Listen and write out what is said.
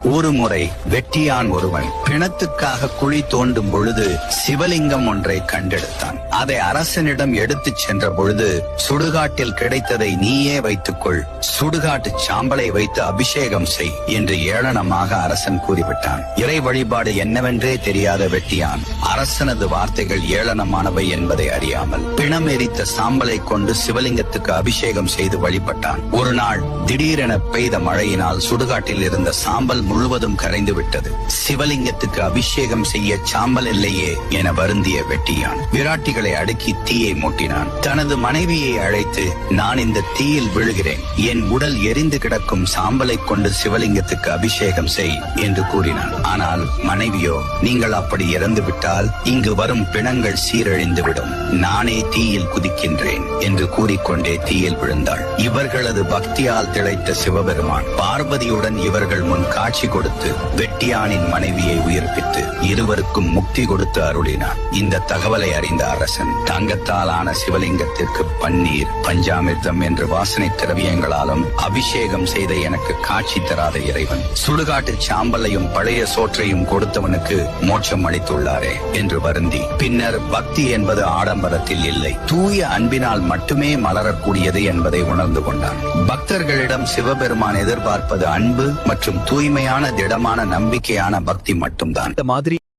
ஒருமுறை வெட்டியான் ஒருவன் பிணத்துக்காக குழி தோண்டும் பொழுது சிவலிங்கம் ஒன்றை கண்டெடுத்தான். அதை அரசனிடம் எடுத்துச் சென்ற பொழுது, சுடுகாட்டில் கிடைத்ததை நீயே வைத்துக்கொள், சுடுகாட்டு சாம்பலை வைத்து அபிஷேகம் செய் என்று ஏளனமாக அரசன் கூறிவிட்டான். இறை வழிபாடு என்னவென்றே தெரியாத வெட்டியான் அரசனது வார்த்தைகள் ஏளனமானவை என்பதை அறியாமல் பிணம் எரித்த சாம்பலை கொண்டு சிவலிங்கத்துக்கு அபிஷேகம் செய்து வழிபட்டான். ஒரு நாள் திடீரென பெய்த மழையினால் சுடுகாட்டில் இருந்த சாம்பல் முழுவதும் கரைந்து விட்டது. சிவலிங்கத்துக்கு அபிஷேகம் செய்ய சாம்பல் இல்லையே என வருந்திய வெட்டியான் விராட்டிகளை அடுக்கி தீயை மூட்டினான். தனது மனைவியை அழைத்து, நான் இந்த தீயில் விழுகிறேன், என் உடல் எரிந்து கிடக்கும் சாம்பலை கொண்டு சிவலிங்கத்துக்கு அபிஷேகம் செய் என்று கூறினான். ஆனால் மனைவியோ, நீங்கள் அப்படி இறந்து விட்டால் இங்கு வரும் பிணங்கள் சீரழிந்துவிடும், நானே தீயில் குதிக்கின்றேன் என்று கூறிக்கொண்டே தீயில் விழுந்தாள். இவர்களது பக்தியால் திளைத்த சிவபெருமான் பார்வதியுடன் இவர்கள் முன் காட்சி கொடுத்து வெட்டியானின் மனைவியை உயிர்ப்பித்து இருவருக்கும் முக்தி கொடுத்து அருளினார். இந்த தகவலை அறிந்த அரசன் தங்கத்தால் ஆன சிவலிங்கத்திற்கு பன்னீர், பஞ்சாமிர்தம் என்று வாசனை திரவியங்களாலும் அபிஷேகம் செய்த எனக்கு காட்சி தராத இறைவன், சுடுகாட்டு சாம்பலையும் பழைய சோற்றையும் கொடுத்தவனுக்கு மோட்சம் அளித்துள்ளாரே என்று வருந்தி, பின்னர் பக்தி என்பது ஆடம்பரத்தில் இல்லை, தூய அன்பினால் மட்டுமே மலரக்கூடியது என்பதை உணர்ந்து கொண்டான். பக்தர்களிடம் சிவபெருமான் எதிர்பார்ப்பது அன்பு மற்றும் தூய்மையான திடமான நம்பிக்கையான பக்தி மட்டும்தான். இந்த மாதிரி